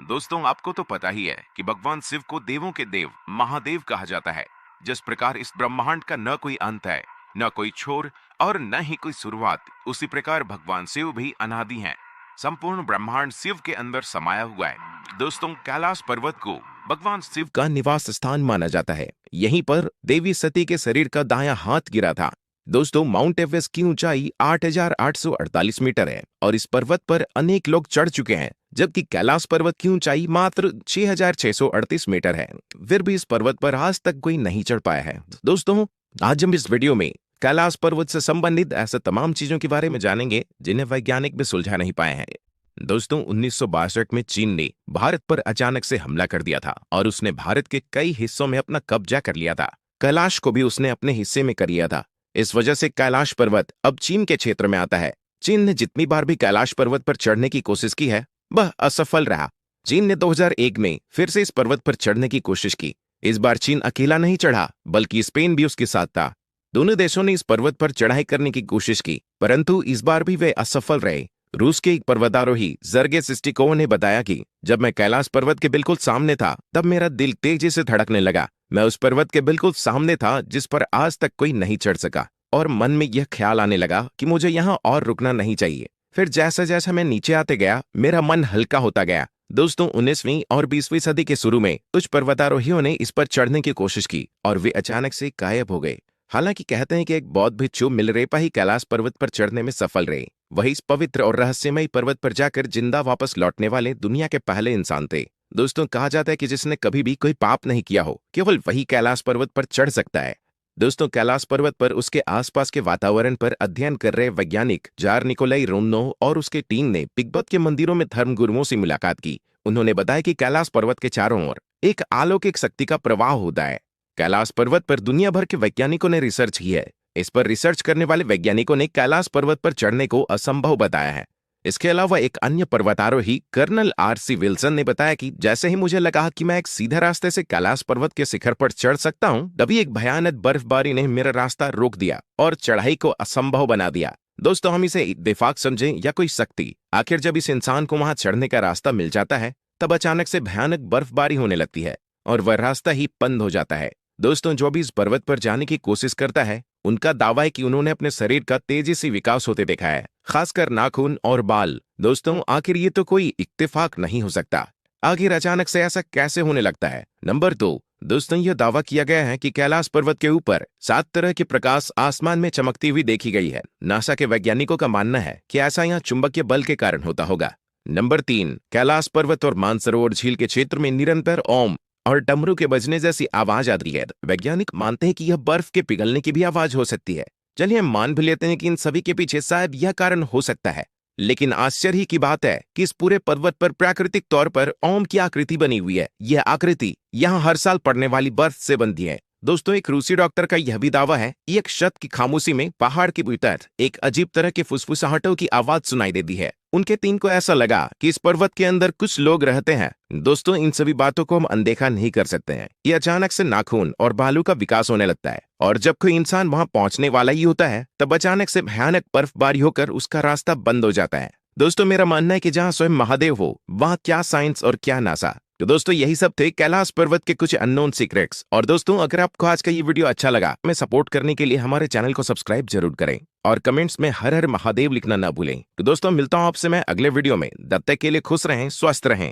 दोस्तों, आपको तो पता ही है कि भगवान शिव को देवों के देव महादेव कहा जाता है। जिस प्रकार इस ब्रह्मांड का न कोई अंत है, न कोई छोर और न ही कोई शुरुआत, उसी प्रकार भगवान शिव भी अनादि हैं। संपूर्ण ब्रह्मांड शिव के अंदर समाया हुआ है। दोस्तों, कैलाश पर्वत को भगवान शिव का निवास स्थान माना जाता है। यहीं पर देवी सती के शरीर का दायां हाथ गिरा था। दोस्तों, माउंट एवरेस्ट की ऊंचाई 8,848 मीटर है और इस पर्वत पर अनेक लोग चढ़ चुके हैं, जबकि कैलाश पर्वत की ऊंचाई मात्र 6,638 मीटर है। फिर भी इस पर्वत पर आज तक कोई नहीं चढ़ पाया है। दोस्तों, आज हम इस वीडियो में कैलाश पर्वत से संबंधित ऐसे तमाम चीजों के बारे में जानेंगे जिन्हें वैज्ञानिक भी सुलझा नहीं पाए हैं। दोस्तों, 1962 में चीन ने भारत पर अचानक से हमला कर दिया था और उसने भारत के कई हिस्सों में अपना कब्जा कर लिया था। कैलाश को भी उसने अपने हिस्से में कर लिया था। इस वजह से कैलाश पर्वत अब चीन के क्षेत्र में आता है। चीन ने जितनी बार भी कैलाश पर्वत पर चढ़ने की कोशिश की है, वह असफल रहा। चीन ने 2001 में फिर से इस पर्वत पर चढ़ने की कोशिश की। इस बार चीन अकेला नहीं चढ़ा, बल्कि स्पेन भी उसके साथ था। दोनों देशों ने इस पर्वत पर चढ़ाई करने की कोशिश की, परंतु इस बार भी वे असफल रहे। रूस के एक पर्वतारोही जर्गे सिस्टिकोव ने बताया कि जब मैं कैलाश पर्वत के बिल्कुल सामने था, तब मेरा दिल तेजी से धड़कने लगा। मैं उस पर्वत के बिल्कुल सामने था जिस पर आज तक कोई नहीं चढ़ सका, और मन में यह ख्याल आने लगा कि मुझे यहाँ और रुकना नहीं चाहिए। फिर जैसा जैसा मैं नीचे आते गया, मेरा मन हल्का होता गया। दोस्तों, 19वीं और 20वीं सदी के शुरू में कुछ पर्वतारोहियों ने इस पर चढ़ने की कोशिश की और वे अचानक से गायब हो गए। हालांकि कहते हैं कि एक बौद्ध भिक्षु मिलरेपा ही कैलाश पर्वत पर चढ़ने में सफल रहे। वही इस पवित्र और रहस्यमयी पर्वत पर जाकर जिंदा वापस लौटने वाले दुनिया के पहले इंसान थे। दोस्तों, कहा जाता है कि जिसने कभी भी कोई पाप नहीं किया हो, केवल वही कैलाश पर्वत पर चढ़ सकता है। दोस्तों, कैलाश पर्वत पर उसके आसपास के वातावरण पर अध्ययन कर रहे वैज्ञानिक जार निकोलाई रोमनोव और उसके टीम ने तिब्बत के मंदिरों में धर्मगुरुओं से मुलाकात की। उन्होंने बताया कि कैलाश पर्वत के चारों ओर एक अलौकिक शक्ति का प्रवाह होता है। कैलाश पर्वत पर दुनिया भर के वैज्ञानिकों ने रिसर्च की है। इस पर रिसर्च करने वाले वैज्ञानिकों ने कैलाश पर्वत पर चढ़ने को असंभव बताया है। इसके अलावा एक अन्य पर्वतारोही कर्नल RC विल्सन ने बताया कि जैसे ही मुझे लगा कि मैं एक सीधे रास्ते से कैलाश पर्वत के शिखर पर चढ़ सकता हूं, तभी एक भयानक बर्फबारी ने मेरा रास्ता रोक दिया और चढ़ाई को असंभव बना दिया। दोस्तों, हम इसे इत्तेफाक समझें या कोई शक्ति, आखिर जब इस इंसान को वहां चढ़ने का रास्ता मिल जाता है, तब अचानक से भयानक बर्फबारी होने लगती है और वह रास्ता ही बंद हो जाता है। दोस्तों, जो भी इस पर्वत पर जाने की कोशिश करता है, उनका दावा है कि उन्होंने अपने शरीर का तेजी से विकास होते देखा है, खासकर नाखून और बाल। दोस्तों, आखिर ये तो कोई इत्तेफाक नहीं हो सकता। आखिर अचानक से ऐसा कैसे होने लगता है? नंबर 2, दोस्तों, यह दावा किया गया है कि कैलाश पर्वत के ऊपर 7 तरह के प्रकाश आसमान में चमकती हुई देखी गई है। नासा के वैज्ञानिकों का मानना है कि ऐसा यहाँ चुंबकीय बल के कारण होता होगा। नंबर 3, कैलाश पर्वत और मानसरोवर झील के क्षेत्र में निरंतर ओम और डमरू के बजने जैसी आवाज आती है। वैज्ञानिक मानते हैं कि यह बर्फ के पिघलने की भी आवाज हो सकती है। चलिए हम मान भी लेते हैं कि इन सभी के पीछे शायद यह कारण हो सकता है, लेकिन आश्चर्य की बात है कि इस पूरे पर्वत पर प्राकृतिक तौर पर ओम की आकृति बनी हुई है। यह आकृति यहाँ हर साल पड़ने वाली बर्फ से बनती है। दोस्तों, एक रूसी डॉक्टर का यह भी दावा है कि एक शत की खामोशी में पहाड़ के भीतर एक अजीब तरह के फुसफुसाहटों की आवाज सुनाई देती है। उनके टीम को ऐसा लगा कि इस पर्वत के अंदर कुछ लोग रहते हैं। दोस्तों, इन सभी बातों को हम अनदेखा नहीं कर सकते हैं। ये अचानक से नाखून और बालों का विकास होने लगता है, और जब कोई इंसान वहां पहुंचने वाला ही होता है, तब अचानक से भयानक बर्फबारी होकर उसका रास्ता बंद हो जाता है। दोस्तों, मेरा मानना है कि जहां स्वयं महादेव हो, वहां क्या साइंस और क्या नासा। तो दोस्तों, यही सब थे कैलाश पर्वत के कुछ अननोन सीक्रेट्स। और दोस्तों, अगर आपको आज का ये वीडियो अच्छा लगा, हमें सपोर्ट करने के लिए हमारे चैनल को सब्सक्राइब जरूर करें और कमेंट्स में हर हर महादेव लिखना ना भूलें। तो दोस्तों, मिलता हूं आपसे मैं अगले वीडियो में। तब तक के लिए खुश रहें, स्वस्थ रहें।